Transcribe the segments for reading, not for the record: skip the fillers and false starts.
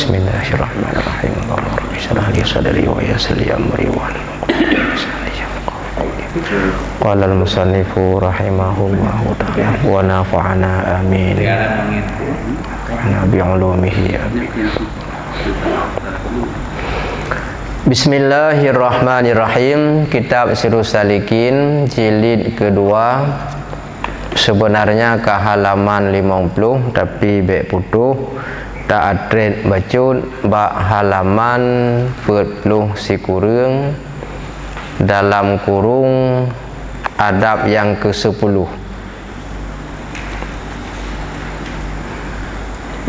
Bismillahirrahmanirrahim. Allahumma rabbi shrah li sadri wa yassir li amri wahlul 'uqdatam min lisani yafqahu qawli. Qala al-musannifu rahimahullahu ta'ala wa nafa'ana amin. Nabi ulumihi amin. Bismillahirrahmanirrahim. Kitab Sirrus Salikin jilid kedua. Sebenarnya ke halaman 50 tapi bek putuh tak adret bacut bak halaman 40 sikurung dalam kurung adab yang ke-10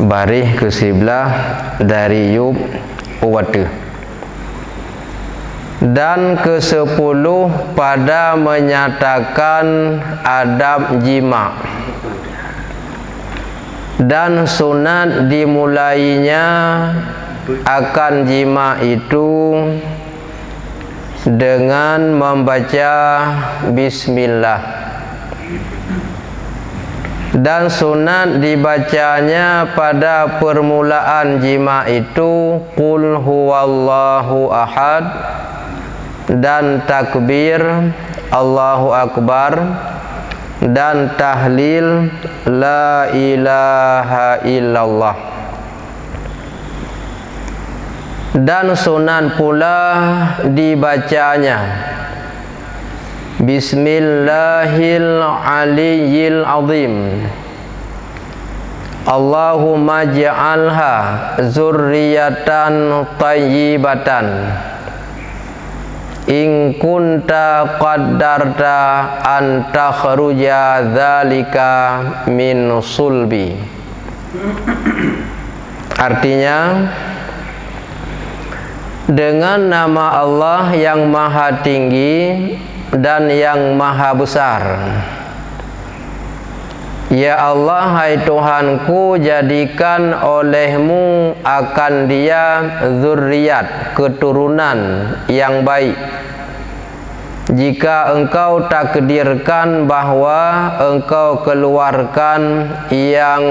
baris ke-11 dari Yub Uwatu. Dan ke-10 pada menyatakan adab jima dan sunat dimulainya akan jima itu dengan membaca bismillah, dan sunat dibacanya pada permulaan jima itu qul huwallahu ahad dan takbir Allahu akbar dan tahlil la ilaha illallah. Dan sunat pula dibacanya bismillahil aliyyil azim Allahumma ja'alha zurriyatan tayyibatan in kunta qaddarta an takhruja dzalika min sulbi. Artinya, dengan nama Allah yang maha tinggi dan yang maha besar, ya Allah, hai Tuhanku, jadikan olehmu akan dia zuriat, keturunan yang baik, jika engkau takdirkan bahwa engkau keluarkan yang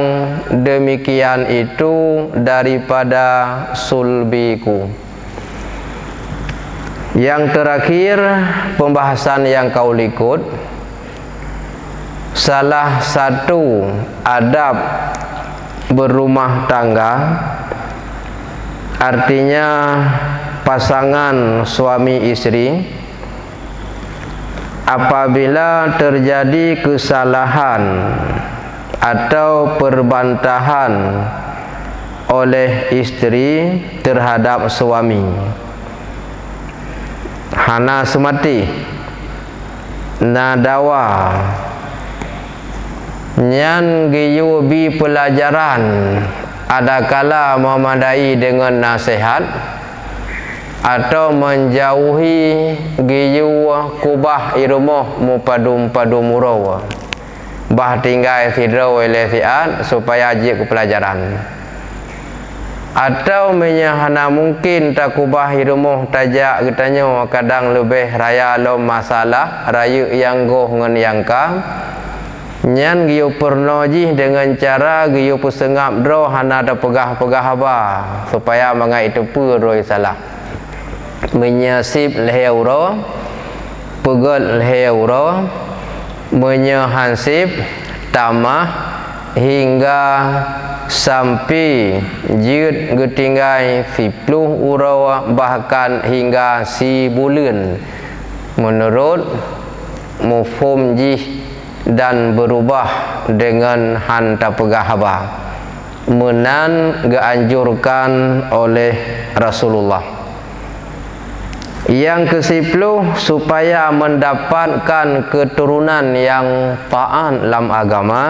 demikian itu daripada sulbiku. Yang terakhir, pembahasan yang kau likut, salah satu adab berumah tangga, artinya pasangan suami istri, apabila terjadi kesalahan atau perbantahan oleh istri terhadap suami, hana semati nadawa nyan giyubi pelajaran, adakala memadai dengan nasihat atau menjauhi giyu kubah irumuh mupadum murawa bah tinggal sidro oleh siat supaya ajik ke pelajaran, atau menyahana mungkin tak kubah irumuh tajak getanya kadang lebih raya lom masalah raya yang goh ngen yang ka nyan giyu pernoji dengan cara giyu pusengap dro hana ada pegah-pegah apa supaya mengai tepu roi salah menyasip leheuro pegal leheuro menyahansip tamah hingga sampai jid getinggai 10 urawa bahkan hingga 10 bulan menurut mufhum jih dan berubah dengan hanta pegah haba menan geanjurkan oleh Rasulullah. Yang ke-10 supaya mendapatkan keturunan yang taat dalam agama,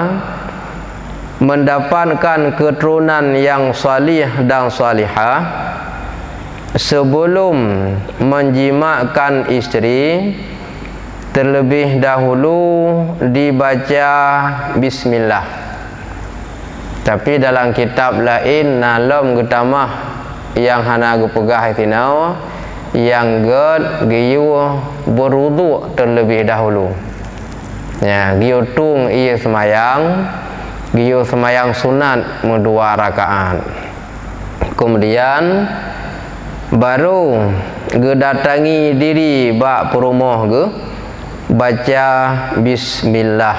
mendapatkan keturunan yang salih dan salihah, sebelum menjimakan istri terlebih dahulu dibaca bismillah. Tapi dalam kitab lain nalom getamah yang hana gepegah itinau yang ged giyu berwudu terlebih dahulu. Ya, giyu tung iya semayang, giyu semayang sunat 2 rakaat. Kemudian baru gedatangi diri bak perumah ge baca bismillah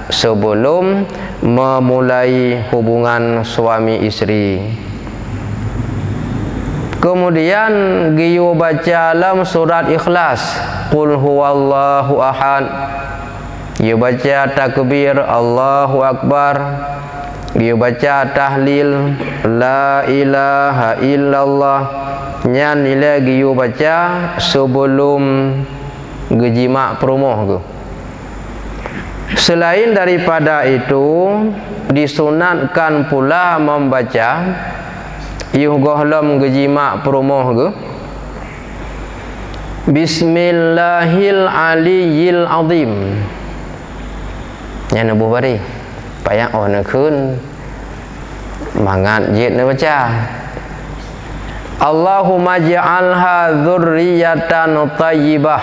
sebelum memulai hubungan suami isteri. Kemudian giyu baca dalam surat Ikhlas, Qul huwallahu ahad. Giyu baca takbir Allahu akbar. Giyu baca tahlil la ilaha illallah. Nyan nilai giyu baca sebelum gejima perumah ke. Selain daripada itu, disunatkan pula membaca yuh gohlam gejima perumah ke Bismillahil aliyyil azim. Yang nabuh bari payah nak kun mangat jid nak baca Allahumma ja'alha dzurriyyatan thayyibah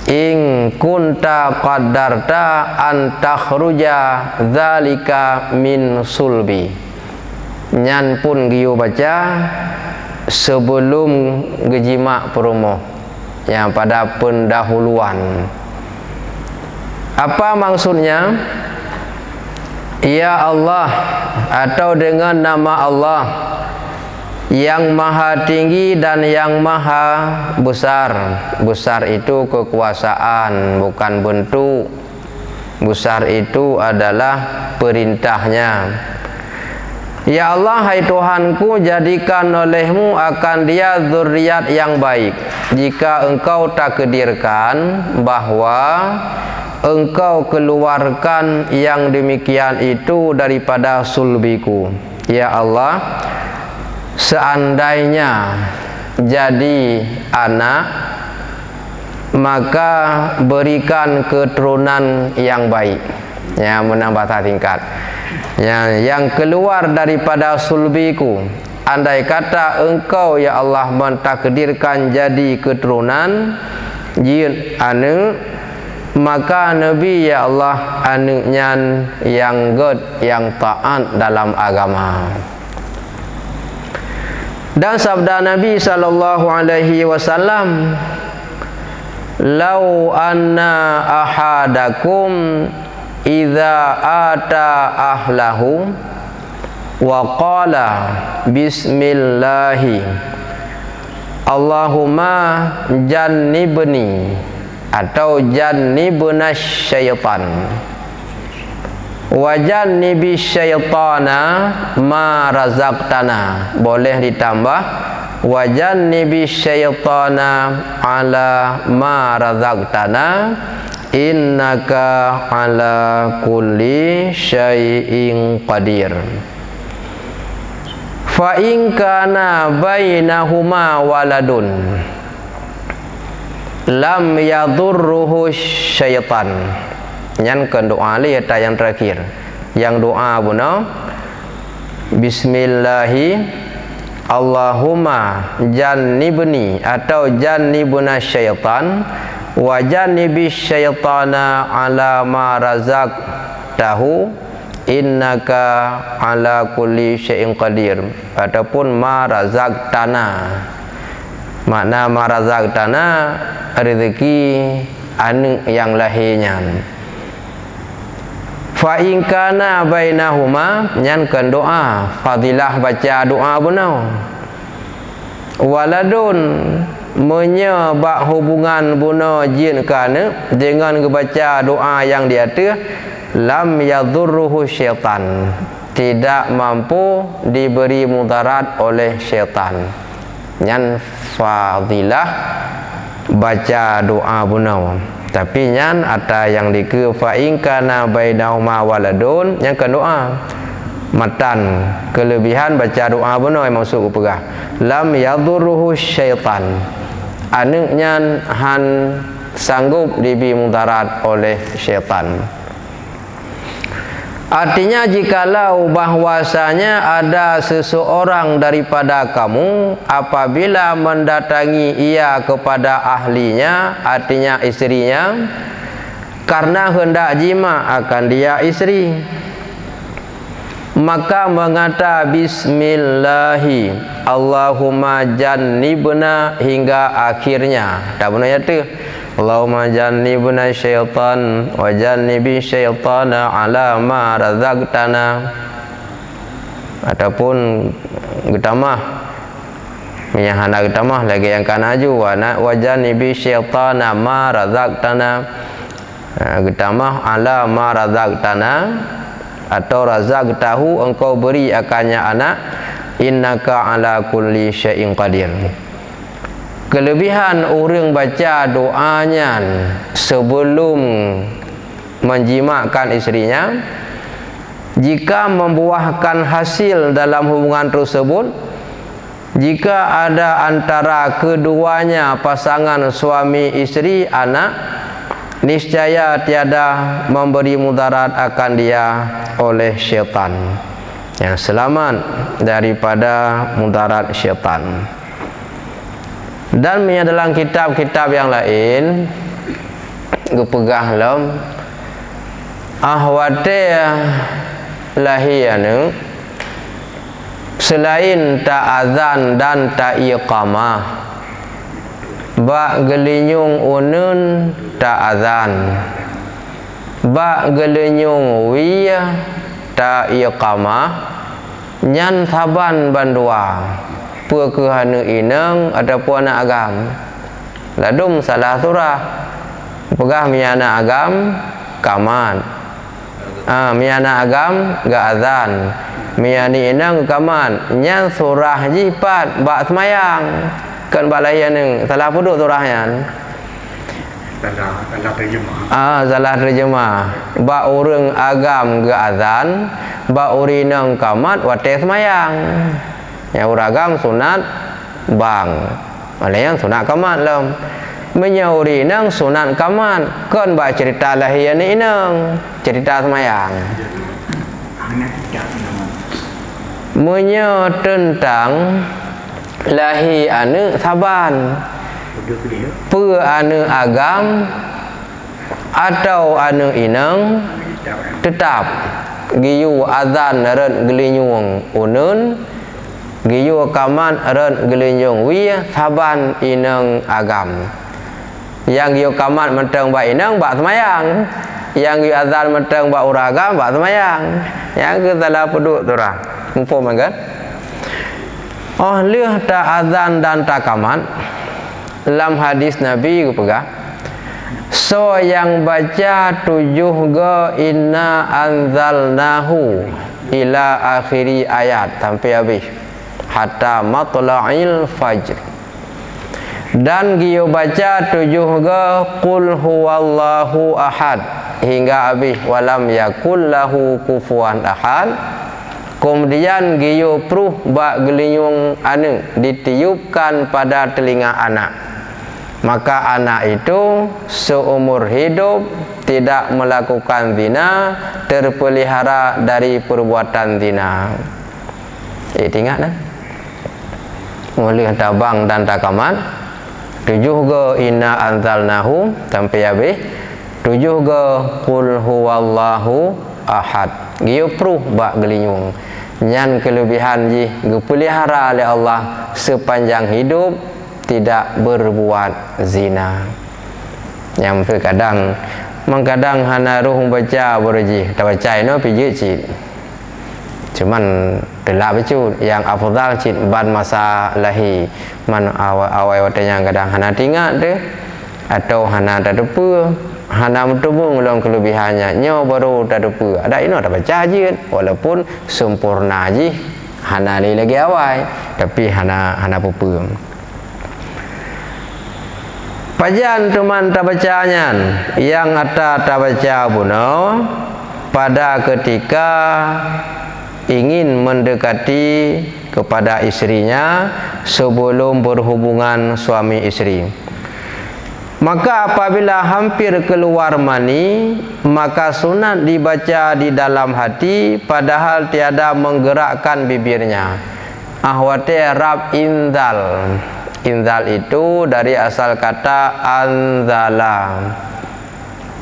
in kunta qaddarta an takhruja dzalika min sulbi. Nyan pun giyu baca sebelum gejima perumah yang pada pendahuluan. Apa maksudnya? Ya Allah, atau dengan nama Allah yang maha tinggi dan yang maha besar. Besar itu kekuasaan, bukan bentuk. Besar itu adalah perintahnya. Ya Allah, hai Tuhanku, jadikan olehmu akan dia zuriat yang baik. Jika engkau takdirkan bahwa engkau keluarkan yang demikian itu daripada sulbiku. Ya Allah, seandainya jadi anak, maka berikan keturunan yang baik, yang menambah tingkat, yang keluar daripada sulbiku. Andai kata engkau ya Allah mentakdirkan jadi keturunan jin anu, maka Nabi ya Allah anaknya yang god, yang taat dalam agama. Dan sabda Nabi sallallahu alaihi wasallam, "Lau anna ahadakum idza ata ahlahu wa qala bismillahi Allahumma jannibni atau jannibna syaitan wa jannibi syaitana ma razaqtana." Boleh ditambah wa jannibi syaitana ala ma razaqtana innaka ala kulli syai'in qadir. Fa in kana bainahuma waladun lam yadurruhu syaitan. Nyankan doa li ayat yang terakhir. Yang doa buna Bismillahi Allahumma jannibni atau jannibna syaitan wa jannibi syaitana ala ma razaqtahu innaka ala kulli syai'in qadir. Ataupun ma razaqtana, makna ma razaqtana rezeki anak yang lahirnya. Fa in kana bainahuma, nyankan doa fadilah baca doa bunau waladun menyebab hubungan buno jin kana dengan baca doa yang di atas, lam yadurruhu syaitan, tidak mampu diberi mudarat oleh syaitan. Nyan fadilah baca doa bunau. Tapi nyan ada yang dike fa in kana bainahuma waladun, yang doa matan kelebihan baca doa bunau maksud upegah lam yadurruhu syaitan, anaknya han sanggup diberi mudarat oleh syaitan. Artinya jikalau bahwasanya ada seseorang daripada kamu apabila mendatangi ia kepada ahlinya, artinya istrinya, karena hendak jima akan dia istri, maka mengata bismillahi Allahumma jannibna hingga akhirnya. Tak benar ya tu. Allahumma jannibna syaitan wa jannibi syaitana ala ma razaqtana. Ataupun getamah minyak getamah lagi yang kanaju wa jannibi syaitana ma razaqtana. Getamah ala ma razaqtana atau razaqtahu engkau beri akannya anak innaka ala kulli syai'in qadir. Kelebihan orang baca doanya sebelum menjimakkan isterinya, jika membuahkan hasil dalam hubungan tersebut, jika ada antara keduanya pasangan suami isteri anak, niscaya tiada memberi mudarat akan dia oleh syaitan, yang selamat daripada mudarat syaitan. Dan dalam kitab-kitab yang lain gepegah lam ahwate lahianu selain tak azan dan tak iqamah, ba gelinyung unun tak azan, ba gelinyung wiyah tak iqamah, nyan saban bandua pekehana inang ataupun anak agam ladum salah surah pegah miana agam kaman miana agam ga azan miani inang kaman nyan surah jipat bak semayang kan balayan yang salah puduk surahnya salah terjemah salah terjemah ba orang agam ga azan ba urinang kamat wate semayang. Yang uragam sunat bang, malayang sunat kamat lam. Menyauri nang sunat kamat, kan ba cerita lahir ni inang, cerita semayang. Menyo tentang lahir anu saban, pe anu agam atau anu inang tetap giyu azan ren gelinyung unun giyu kaman ren gelinyung wiyah saban inang agam. Yang giyu kaman menteng ba inang ba semayang, yang giyu azan menteng ba uragam ba semayang. Yang ke salah peduk turah umpam kan oh lih ta azan dan ta kaman dalam hadis Nabi pegah so yang baca 7 ga inna anzalnahu ila akhiri ayat sampai habis hatta matla'il fajr, dan giyo baca 7 ga qul huwallahu ahad hingga habis walam yakul lahu kufuwan ahad. Kemudian giyo pruh ba gelinyung anu ditiupkan pada telinga anak, maka anak itu seumur hidup tidak melakukan zina, terpelihara dari perbuatan zina. Ingat nah, mulih tabang dan takaman 7 ga inna anzalnahu sampai habis 7 ga qul huwallahu ahad. Giyo pruh ba gelinyung nyan kelebihan ji gepelihara oleh Allah sepanjang hidup tidak berbuat zina. Yang terkadang mengkadang hana ruh baca berji tak baca no piji cit cuman telak becut yang afdal cit ban masa lahi man awai watanya kadang hana tinggal deh atau hana tak depa hana bertemu dalam kelebihannya nyo baru tak depa ada ino tak baca je walaupun sempurna je hana lagi awai tapi hana pupu. Pajan teman tak bacanya yang ada tak baca buno pada ketika ingin mendekati kepada istrinya sebelum berhubungan suami istri. Maka apabila hampir keluar mani, maka sunat dibaca di dalam hati padahal tiada menggerakkan bibirnya. Ahwate rab inzal. Inzal itu dari asal kata anzala,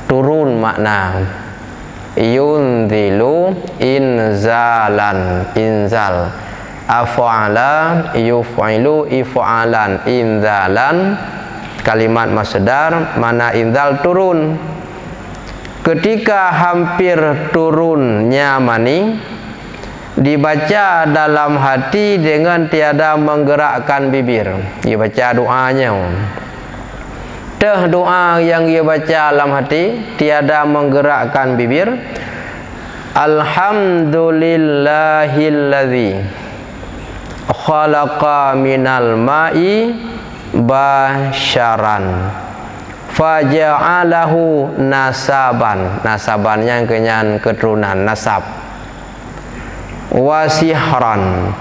turun makna. yunzilu inzalan, inzal. Af'ala yuf'ilu if'alan, inzalan kalimat masdar mana inzal turun. Ketika hampir turunnya mani dibaca dalam hati dengan tiada menggerakkan bibir. Dia baca doanya. Doa yang dia baca dalam hati tiada menggerakkan bibir. Alhamdulillahilladzi khalaqa minal ma'i basyaran faja'alahu nasaban. Nasabannya kenyan keturunan, nasab. Wasihran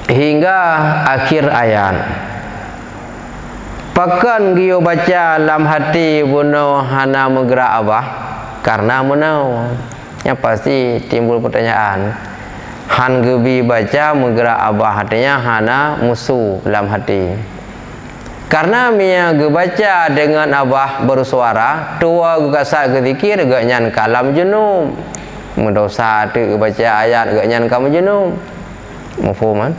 hingga akhir ayat. Pakan giyo baca dalam hati buno hana menggerak abah karena menau. Ya pasti timbul pertanyaan. Han gebi baca menggerak abah hatinya hana musuh dalam hati. Karena mia gebaca dengan abah bersuara, tua gasa gezikir gak nyan kalam jenum. Mendosa tu baca ayat gak nyan kamu jenum. Mafhum kan?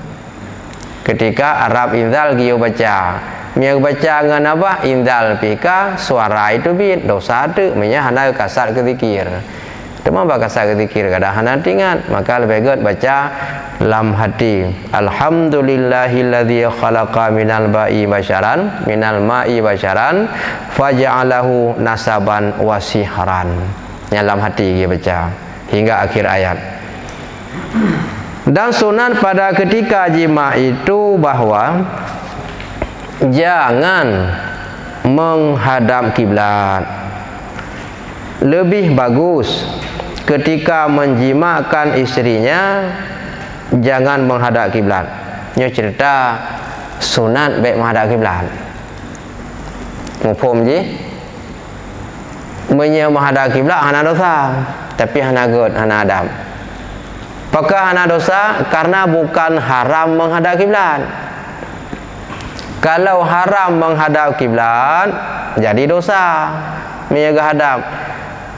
Ketika Arab inzal giyo baca, mia baca dengan abah inzal pika suara itu bit dosa tu mia hana kasar gezikir. Cuma bakasar gezikir kada hana tingat, maka lebih baik baca lam hati. Alhamdulillahilladzi khalaqa minal ma'i basyaran faja'alahu nasaban wasihran. Lam hati dia baca hingga akhir ayat. Dan sunat pada ketika jima itu bahwa jangan menghadap kiblat. Lebih bagus ketika menjimakan istrinya jangan menghadap kiblat. Ini cerita sunat baik menghadap kiblat. Mufhum je? Menghadap kiblat hana dosa, tapi hana god, hana adam. Apakah hana dosa? Karena bukan haram menghadap kiblat. Kalau haram menghadap kiblat jadi dosa menjaga hadap.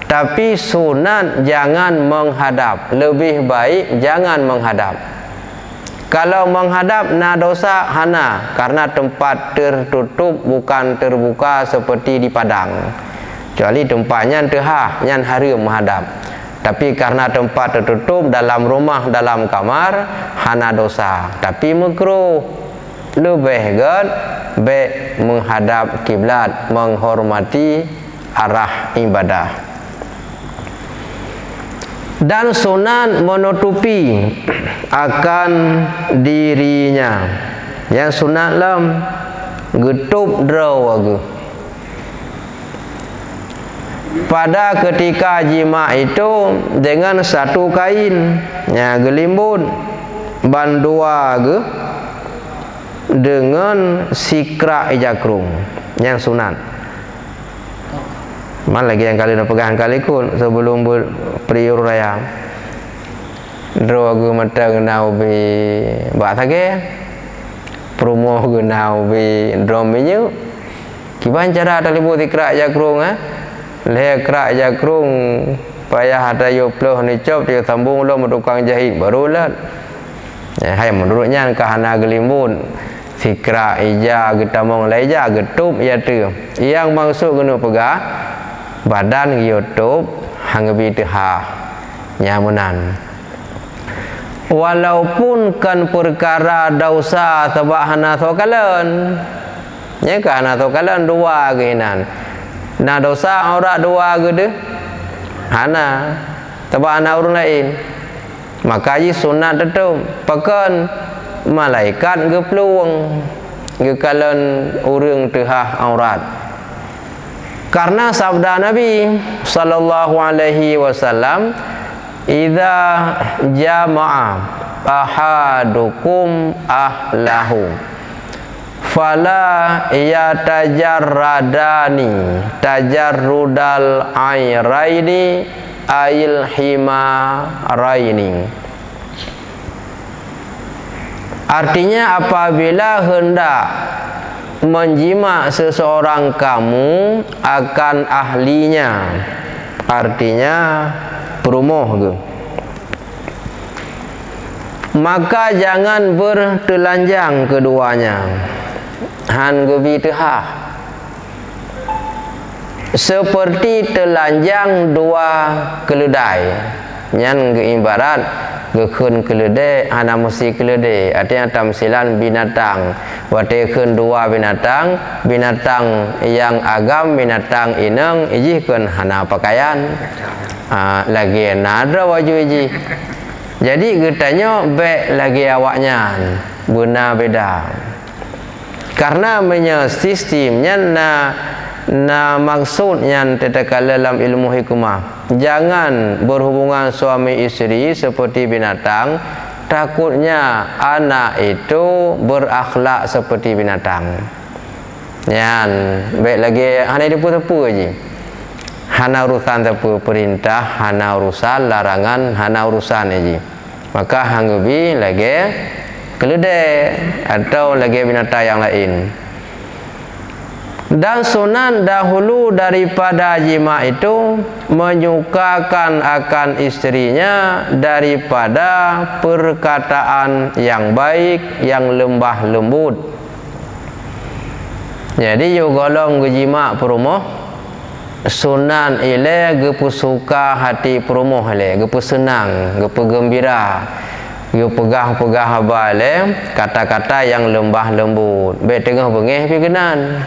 Tapi sunat jangan menghadap. Lebih baik jangan menghadap. Kalau menghadap na dosa hana, karena tempat tertutup bukan terbuka seperti di padang. Kecuali tempatnya tehah yang haram menghadap. Tapi karena tempat tertutup dalam rumah, dalam kamar hana dosa. Tapi makruh. Lebih baik menghadap kiblat, menghormati arah ibadah. Dan sunat menutupi akan dirinya. Yang sunat lam getup draw agu. Pada ketika jima itu dengan satu kain, ya gelimbun bandua agu dengan sikra ijakrung. Yang sunat. Mana lagi yang kali nak pegang kali kun sebelum priur raya. Dro gu mata genau bi ba thage. Promo genau bi drom minyu. Kiban cara talibu dikra jakrung le kra jakrung payah ada yo ploh ni cop dia sambung lo tukang jahit barulah. Hai menurutnya kahana gelimbun sikra ija getamong leja getup ya tu. Yang maksud guna pegah badan YouTube hanggabi tehah nyamunan. Walaupun kan perkara dosa tabahana thokalan, nya kana thokalan dua gehinan. Na dosa ora dua gede hana tabahana urang lain. Maka ji sunat tetum pakan malaikat ge peluang ge kalan urang tehah aurat. Karena sabda Nabi sallallahu alaihi wasallam, "Idza jama'a ahadukum ahlahu fala yatajarradani tajarrudal ayraini ail himaraini." Artinya apabila hendak menjima seseorang kamu akan ahlinya artinya perumoh ke. Maka jangan bertelanjang keduanya. Han gebi tehah. Seperti telanjang dua keledai. Nyan ge ibarat gekun keledai hana mesti keledai. Artinya tamsilan binatang. Wate keun dua binatang, binatang yang agam, binatang ineng iji keun hana pakaian. Lagi nada waju iji. Jadi getanya baik lagi awaknya guna beda. Karena sistemnya maksudnya tetekala dalam ilmu hikmah. Jangan berhubungan suami istri seperti binatang. Takutnya anak itu berakhlak seperti binatang. Yan, baik lagi hanya tepu-tepu aja. Hana urusan tepu perintah, hana urusan larangan, hana urusan aja. Maka hanggebi lagi keledai atau lagi binatang yang lain. Dan sunan dahulu daripada jima itu menyukakan akan istrinya daripada perkataan yang baik, yang lembah lembut. Jadi yo golong jima perumoh sunan ile gepu suka hati perumoh ile, gepu senang, gepu gembira, gepu pegah-pegah bale kata-kata yang lembah lembut. Baik tengah bengeh pi kenan.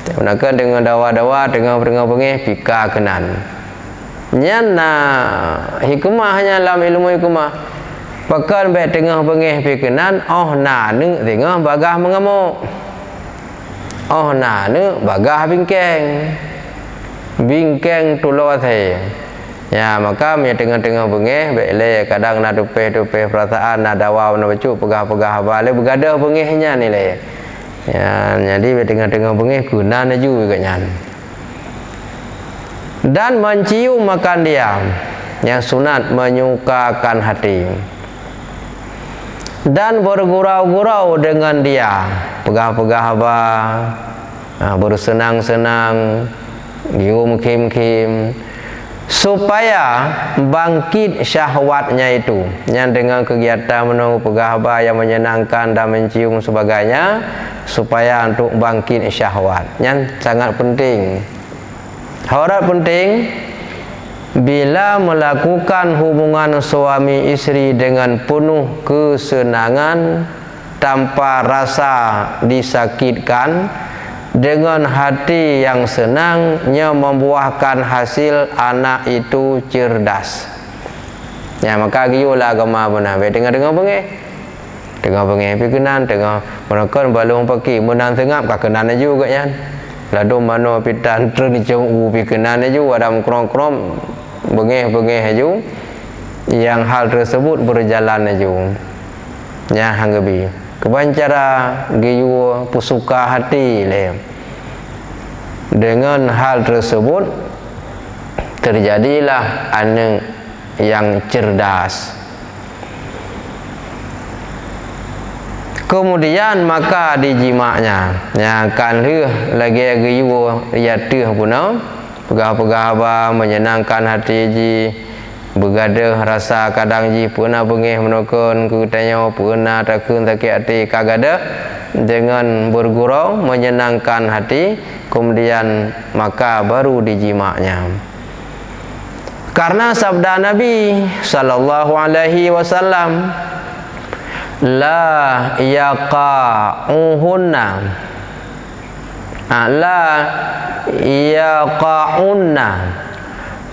Gunakan dengan dawa-dawa tengah bengeh pika kenan. Nyana hikmahnya dalam ilmu hikmah. Pakan baik tengah bengeh pi kenan, oh na nu tengah bagah mengamuk. Oh na nu bagah bingkeng. Bingkeng tulo thai. Ya maka me tengah-tengah bengeh bele kadang na dupe-dupe perasaan na dawa na bacu pegah-pegah bale begadah bengehnya ni le. Ya jadi tengah-tengah bengeh guna na ju juga nyan. Dan mencium makan dia yang sunat menyukakan hati. Dan bergurau-gurau dengan dia, pegah-pegah ba, bersenang-senang, gium kim-kim, supaya bangkit syahwatnya itu. Yang dengan kegiatan menunggu pegah ba yang menyenangkan dan mencium sebagainya, supaya untuk bangkit syahwat. Yang sangat penting. Horat penting. Bila melakukan hubungan suami istri dengan penuh kesenangan tanpa rasa disakitkan, dengan hati yang senangnya membuahkan hasil anak itu cerdas. Ya maka giulah agama benar. Dengar-dengar bengeh. Dengar bengeh pi kenan, dengar menekan balung paki menang tengap ka kenan juga yan. Ladu mano pitan trun jong u pi kenan juga adam krong-krong bengeh-bengeh aju yang hal tersebut berjalan aju nya hanggebi kebancara giyu pusuka hati le dengan hal tersebut terjadilah anak yang cerdas. Kemudian maka dijimaknya ya kan lagi giyu ya teh punau pegah-pegah ba menyenangkan hati ji begadah rasa kadang ji pernah bengeh menokon ku tanya pernah takun sakit hati kagada dengan bergurau menyenangkan hati kemudian maka baru dijimaknya. Karena sabda Nabi sallallahu alaihi wasallam la yaqa'uhunna la yaqa'unna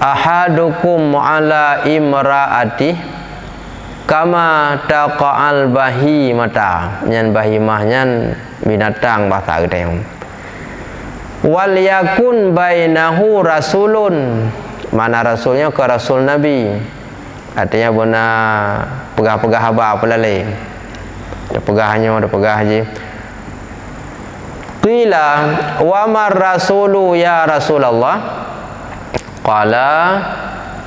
ahadukum ala imra'ati kama taqa'al bahimata. Nyan bahimah nyan binatang bahasa kita. Wal yakun bainahu rasulun, mana rasulnya ke rasul Nabi, artinya benar pegah-pegah apa pelale ada pegahnya ada pegah je. Qila wa mar rasulu ya Rasulullah, qala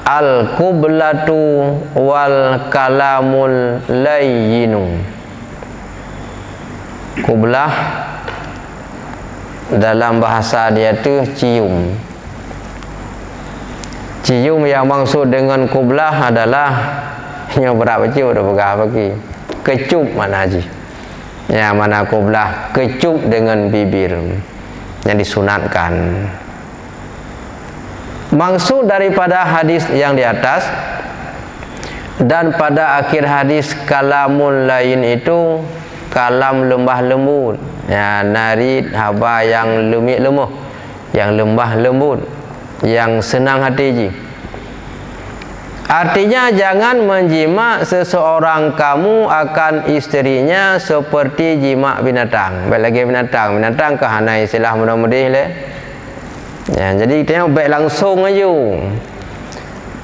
al kublatu wal kalamul layyinu. Kublah dalam bahasa dia tu cium, Cium yang maksud dengan qublah adalah yang berat baca udah pegah bagi. Kecup mana haji. Ya, mana qublah, kecup dengan bibir yang disunatkan. Maksud daripada hadis yang di atas dan pada akhir hadis kalamul lain itu kalam lembah lembut, ya, narid haba yang lemah, yang lembah lembut, yang senang hati ji. Artinya jangan menjima seseorang kamu akan istrinya seperti jima binatang. Baik lagi binatang ke hana istilah mudah-mudah le. Ya, jadi tengok baik langsung aja.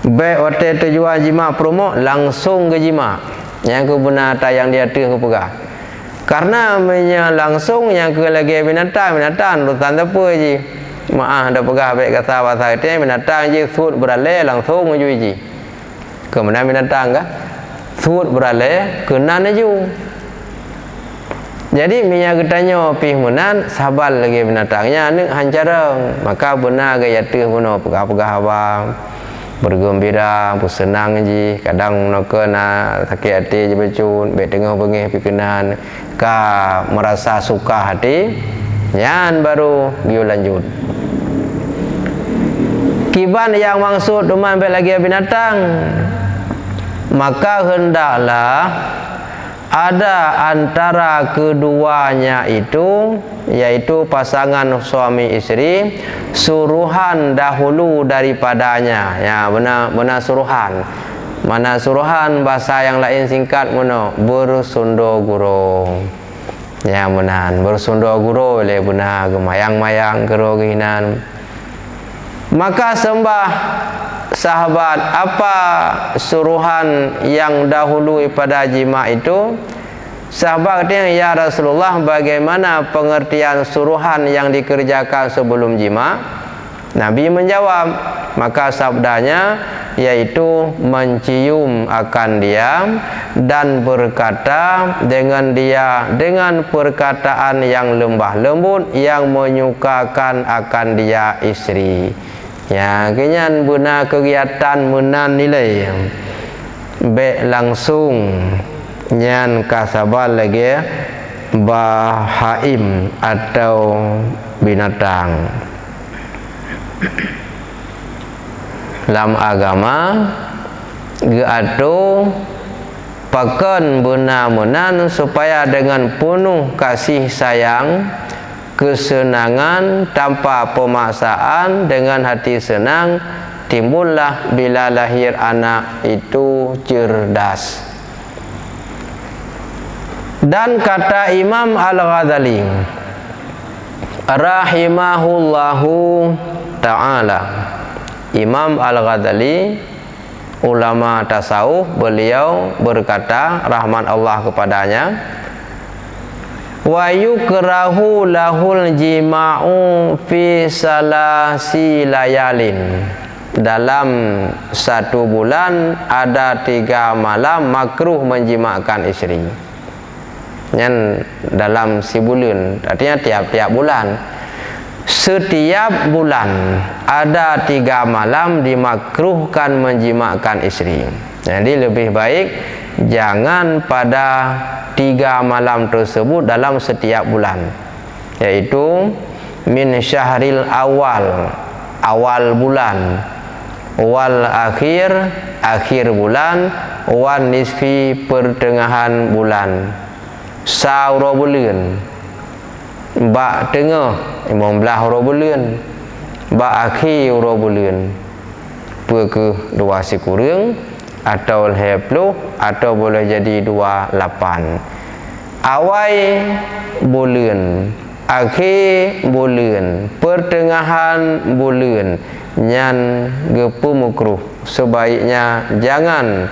Baik hotel tujuan jima promo langsung ke jima. Yang ke binatang yang dia tu ke pegah. Karena langsung yang ke lagi binatang rutan apa je. Maaf dah pegah baik kata bahasa dia binatang je sud beralih langsung aja je. Kemudian binatang kah? Sud beralih kena naju. Jadi minyak ketanya pih menan sabar lagi binatangnya ni hancarang. Maka benar gaya tu puno pegah-pegah abang. Bergembira, bersenang je. Kadang nak kena sakit hati je becun, baik tengah bengih pikenan. Ka merasa suka hati, yan baru dia lanjut. Kiban yang maksud duman baik lagi binatang. Maka hendaklah ada antara keduanya itu, yaitu pasangan suami istri, suruhan dahulu daripadanya. Ya, benar suruhan. Mana suruhan bahasa yang lain singkat mana bersundo guru. Ya benar bersundo guru le benar gemayang-mayang keroginan. Maka sembah sahabat apa suruhan yang dahulu pada jima itu? Sahabat katanya, ya Rasulullah, bagaimana pengertian suruhan yang dikerjakan sebelum jima? Nabi menjawab, maka sabdanya yaitu mencium akan dia dan berkata dengan dia dengan perkataan yang lembah lembut yang menyukakan akan dia istri. Ya, kenyan guna kegiatan menan nilai baik langsung nyan kasabar lagi bahaim atau binatang. Dalam agama geado pakan benar menan supaya dengan penuh kasih sayang, kesenangan tanpa pemaksaan, dengan hati senang timbullah bila lahir anak itu cerdas. Dan kata Imam Al-Ghazali rahimahullahu ta'ala, Imam Al-Ghazali ulama tasawuf, beliau berkata rahmat Allah kepadanya, wa yukrahu lahul jima'u fi salasi layalin, dalam 1 bulan ada 3 malam makruh menjimakan istri. Yang dalam sebulan, artinya tiap-tiap bulan. Setiap bulan ada 3 malam dimakruhkan menjimakan istri. Jadi lebih baik jangan pada 3 malam tersebut dalam setiap bulan, yaitu min syahril awal bulan, wal akhir bulan, wan nisfi pertengahan bulan, sauro bulan, bak tengah 15 bulan, bak akhir bulan, ke 2 kurang atau 20 atau boleh jadi 28. Awal bulan, akhir bulan, pertengahan bulan nyan gepu makruh, sebaiknya jangan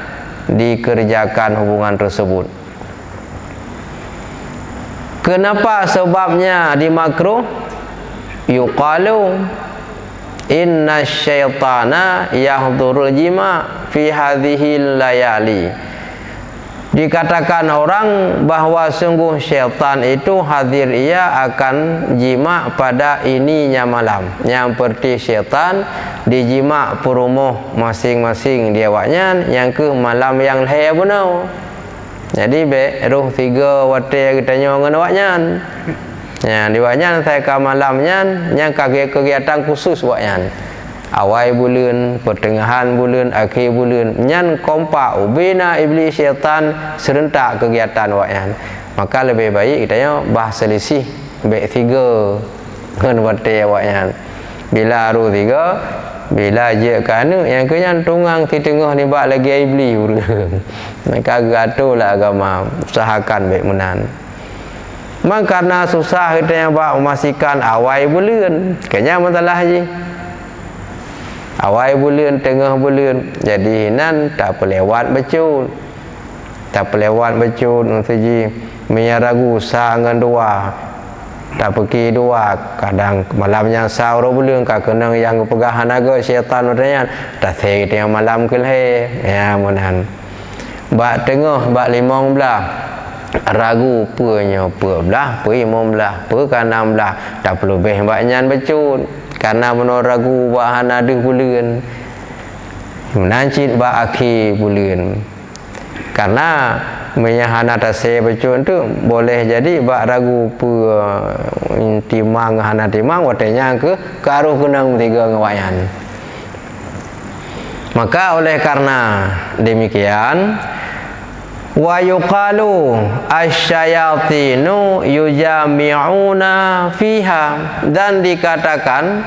dikerjakan hubungan tersebut. Kenapa sebabnya dimakruh? Yuqalu inna syaitana yahdurul jima fi hadhil layali. Dikatakan orang bahwa sungguh syaitan itu hadir ia akan jima pada ininya malam. Yang seperti syaitan dijima perumuh masing-masing dia waknya yang ke malam yang lahir punau. Jadi roh 3 wate kita nyon waknya. Ya, di waknya saya ke malamnya yang kegiatan khusus waknya. Awal bulan, pertengahan bulan, akhir bulan, nyan kompak ubina iblis syaitan serentak kegiatan wakyan. Maka lebih baik kita bahas selisih baik 3 ngan wate wakyan. Bila ru 3, bila je kana yang kenyan tungang di tengah ni bak lagi iblis urang. Maka gatulah agama usahakan baik menan. Mak karena susah kita yang bak memastikan awal bulan, kenya masalah je. Awal bulan, tengah bulan, jadi nan tak pelewat becul. Tak pelewat becul untuk ji menyaragu sangan dua. Tak pergi dua, kadang malamnya sahur bulan ka kenang yang pegahan naga syaitan orangnya tak sei tengah malam kelhe. Ya munan. Bak tengah, bak 15 ragu punya belah, pu 15, pu 16, tak perlu lebih baknya becul. Karena menuragu bahan ada bulan menancit bah akhir bulan. Karena menyahana tasai becun tu boleh jadi bak ragu pu timang hana timang watenya ke karuh kenang 3 ngawayan. Maka oleh karena demikian wa yuqalu asyayatinu yujami'una fiha, dan dikatakan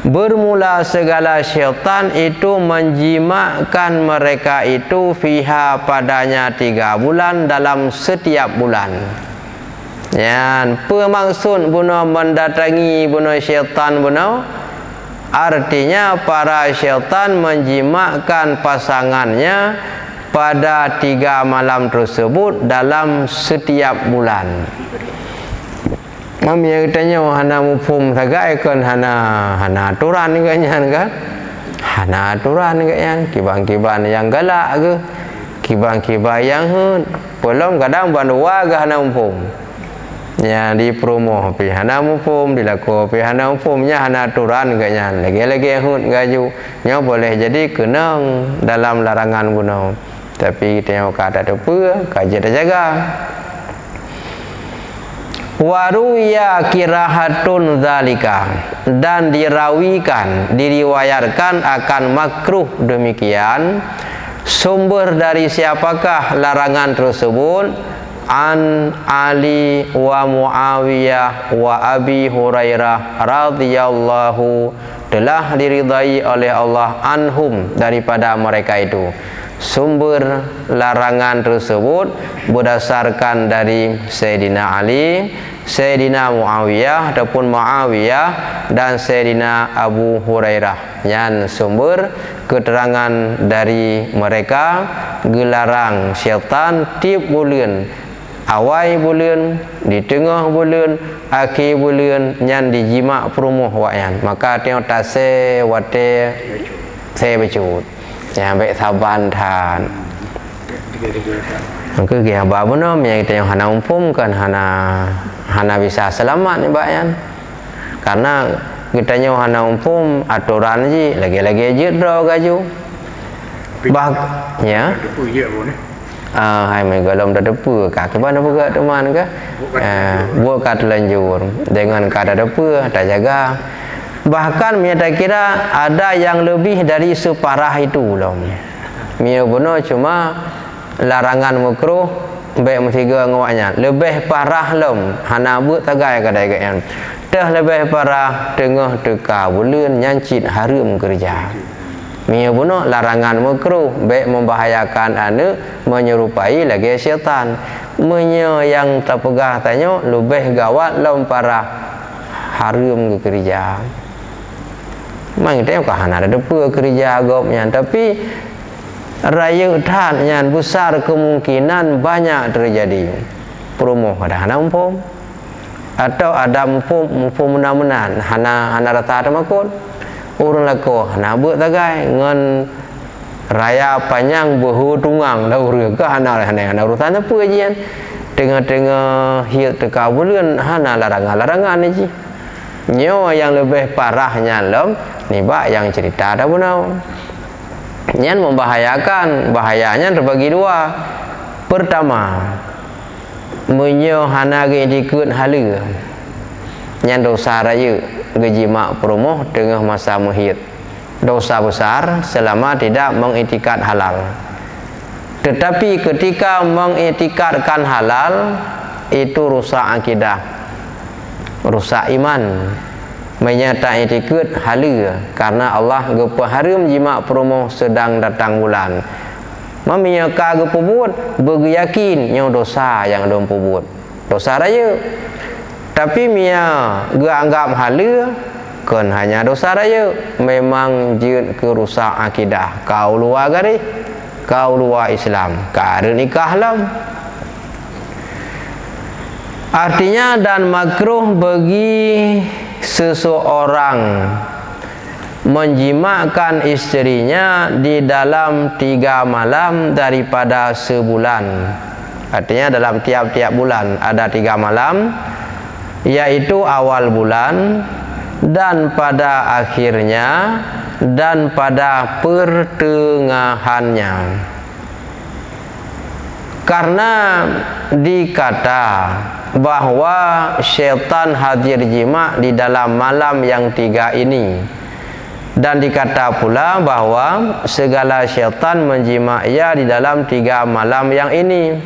bermula segala syaitan itu menjimakkan mereka itu fiha padanya 3 bulan dalam setiap bulan. Yan pemaksud bunuh mendatangi bunuh syaitan bunuh artinya para syaitan menjimakkan pasangannya pada 3 malam tersebut dalam setiap bulan. Mami yang tanya hana mufum sagai kan hana aturan ke nyan kan? Hana aturan ke nyan, kibang-kibang yang galak ke, kibang-kibang yang hun. Belum kadang bandua ke hana mufum. Ya di promo pi hana mufum dilaku pi hana mufumnya hana aturan ke nyan. Lagi-lagi hun gaju. Nya boleh jadi kenang dalam larangan gunau. Tapi tengok kata apa, kaji dah jaga. Waruya kirahatun zalika, dan dirawikan, diriwayatkan akan makruh demikian. Sumber dari siapakah larangan tersebut? An Ali wa Muawiyah wa Abi Hurairah radhiyallahu, telah diridai oleh Allah anhum, daripada mereka itu. Sumber larangan tersebut berdasarkan dari Sayyidina Ali, Sayyidina Muawiyah ataupun Muawiyah dan Sayyidina Abu Hurairah. Yang sumber keterangan dari mereka gelarang syaitan tiap bulan, awal bulan, di tengah bulan, akhir bulan yang dijimak perumuh wakyan. Maka tengok tase wate saya becut. Yang baik saban tan. Maka dia bawa nom yang kita yang hana umpum kan hana bisa selamat ni bayan. Karena kita yang hana umpum aturan je lagi-lagi je draw gaju. Bah ya. Hai mai galom dah depu ka ke mana buka teman ke? Buat kat lanjur dengan kada depu tak jaga. Bahkan Mia tak kira ada yang lebih dari separah itu loh. Mia benar cuma larangan makruh baik mestiga ngawaknya. Lebih parah lom hana buat tagai kadai kan. Dah lebih parah tengah teka bulan nyancit haram kerja. Mia benar larangan makruh baik membahayakan anak, menyerupai lagi syaitan. Menya yang terpegah tanya lebih gawat lom parah haram kerja. Mang tengok hana ada depa kerja agopnya, tapi raya tan yang besar kemungkinan banyak terjadi promo ada hana umpum atau ada umpum menan hana rata ada makut urang lako hana buat tagai ngan raya panjang berhudungang dah urang ke hana urusan apa je kan tengah-tengah hiat tekabulun hana larangan ni je nyo yang lebih parahnya lem ni bak yang cerita dah punau nyan membahayakan bahayanya terbagi dua. Pertama menyo hana ge dikut hala nyan dosa raya gejima promoh tengah masa muhid dosa besar selama tidak mengiktikad halal. Tetapi ketika mengiktikadkan halal itu rusak akidah, rusak iman, menyata itikad hala karena Allah gepaharam jima promoh sedang datang bulan. Mamanya ka gepubut beryakin nya dosa yang dom pubut. Dosa raya. Tapi mia geanggap hala kan hanya dosa raya memang jeut kerusak akidah. Kau luar garis, kau luar Islam. Ka nikah lam. Artinya dan makruh bagi seseorang menjimakkan istrinya di dalam 3 malam daripada sebulan. Artinya dalam tiap-tiap bulan ada 3 malam, yaitu awal bulan dan pada akhirnya dan pada pertengahannya. Karena dikata bahwa syaitan hadir jima di dalam malam yang 3 ini. Dan dikata pula bahawa segala syaitan menjima ia di dalam 3 malam yang ini.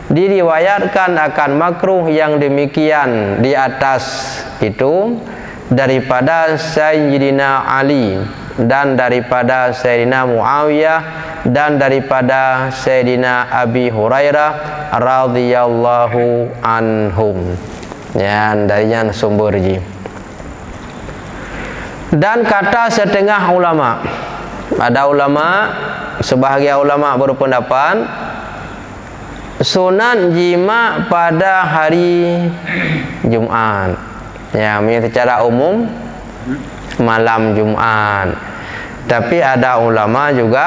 Diriwayatkan akan makruh yang demikian di atas itu daripada Sayyidina Ali dan daripada Sayyidina Muawiyah dan daripada Sayyidina Abi Hurairah radhiyallahu anhum. Yang darinya sumber ji. Dan kata setengah ulama, ada ulama, sebahagian ulama berpendapat sunat jima pada hari Jumaat. Ya, secara umum malam Jumaat. Tapi ada ulama juga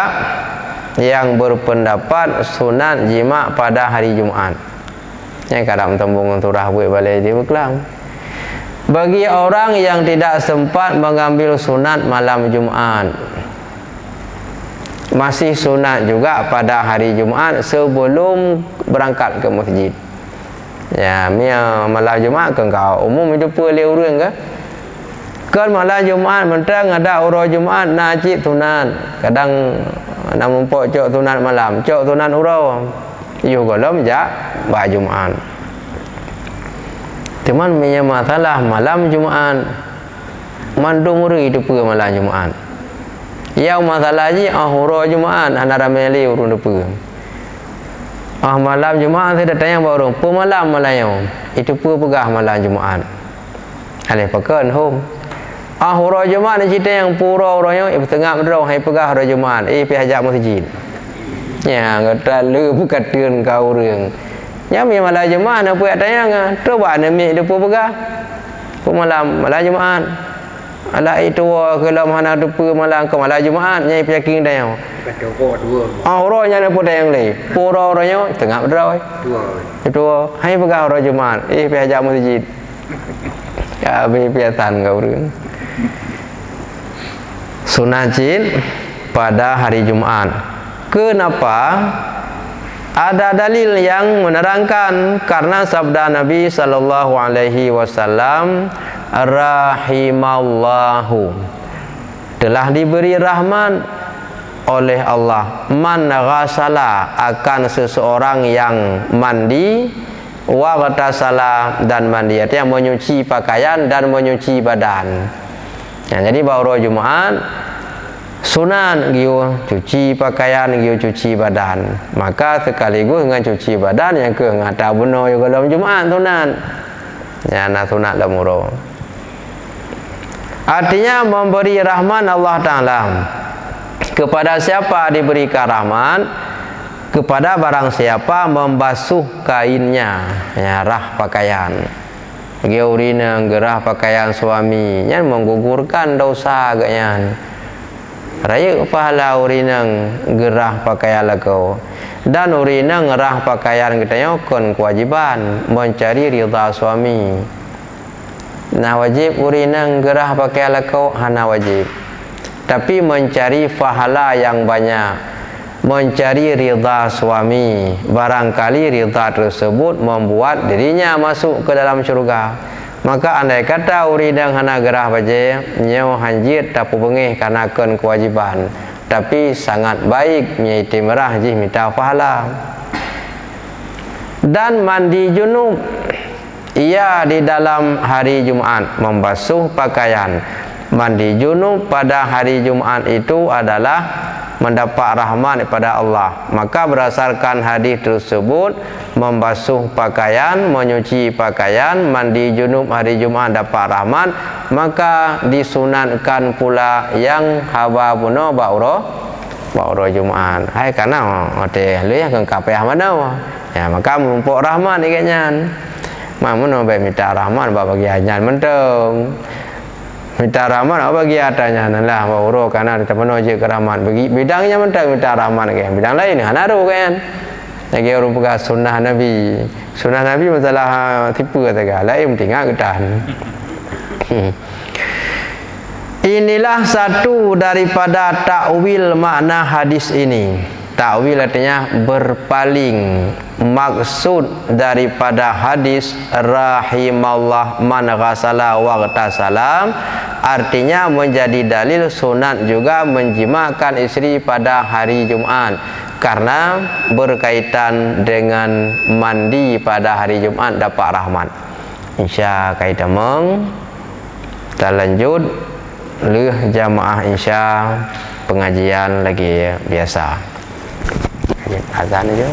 yang berpendapat sunat jima pada hari Jumaat. Yang kadang tembung turah buat balai dia berkelam. Bagi orang yang tidak sempat mengambil sunat malam Jumaat, masih sunat juga pada hari Jumaat sebelum berangkat ke masjid. Ya, malam Jumaat kan kau umum itu boleh urang ke? Kan malam Jumaat mentang ada urang Jumaat najib sunat. Kadang nak mumpuk cok sunat malam, cok sunat urang. Yo golom ja ba Jumaat. Cuman punya masalah malam Jumaat mandung uri itu pe malam Jumaat. Yang masalah ji ahura Jumaat ana ramai li urun depe. Malam Jumaat saya datang baru pe malam malam itu pe pegah malam Jumaat. Ale pakan home. Ahura Jumaat cerita yang pura orangnya tengah menderau hai pegah hari Jumaat pi hajat masjid. Ya ngata lu bukan tieun kau reung. Ya malam Jumaat nak buat tayang tu buat ni depa pegah malam Jumaat ala itu kalau mana depa malam ke malam Jumaat nyai peyakin tayang orangnya depa tayang le pura orangnya tengah berdraw itu hai pegah orang Jumaat pi hajat masjid ya biasan kau reung sunat jin pada hari Jumaat. Kenapa? Ada dalil yang menerangkan karena sabda Nabi sallallahu alaihi wasallam rahimallahu telah diberi rahmat oleh Allah man ghasala akan seseorang yang mandi wa ghatasala dan mandi artinya menyuci pakaian dan menyuci badan. Ya, jadi baru Jumaat sunat giu cuci pakaian giu cuci badan, maka sekaligus dengan cuci badan yang ke ngata benar juga dalam Jumaat sunat ya na sunat lamuro artinya memberi rahmat Allah Ta'ala kepada siapa diberikan rahmat kepada barang siapa membasuh kainnya ya rah pakaian geurina gerah pakaian suami yang menggugurkan dosa agaknya. raya pahala urinang gerah pakaian lagau dan urinang gerah pakaian kita kon kewajiban mencari ridha suami. Nah wajib urinang gerah pakaian lagau hana wajib, tapi mencari pahala yang banyak, mencari ridha suami, barangkali ridha tersebut membuat dirinya masuk ke dalam syurga. Maka andai kata urinang hana gerah baje nyaw hanjit tapu bengih karena kon kewajiban, tapi sangat baik menyiti merah jih minta pahala. Dan mandi junub ia di dalam hari Jumat membasuh pakaian. Mandi junub pada hari Jumat itu adalah mendapat rahmat daripada Allah. Maka berdasarkan hadis tersebut, membasuh pakaian, menyuci pakaian, mandi junub hari Jumat dapat rahmat, maka disunatkan pula yang haba buno ba'uro Jumat. Hai karena ote lu ya kan kapeh mana ya, maka menumpuk rahmat ni kayaknya. Mamun bae minta rahmat bagi anyan menteng. Minta rahmat apa bagi adanya lah bauro karena ada penuh je keramat bagi bidangnya mentang minta rahmat kan, bidang lain hana ro kan lagi orang pegang sunnah Nabi masalah tipu kata lain tinggal kedan. Inilah satu daripada takwil makna hadis ini. Takwil artinya berpaling. Maksud daripada hadis rahimallah man ghasala wa ghtasalam artinya menjadi dalil sunat juga menjimakan istri pada hari Jumat karena berkaitan dengan mandi pada hari Jumat dapat rahmat. Insya kita meng kita lanjut jamaah insya pengajian lagi biasa. Azan aja.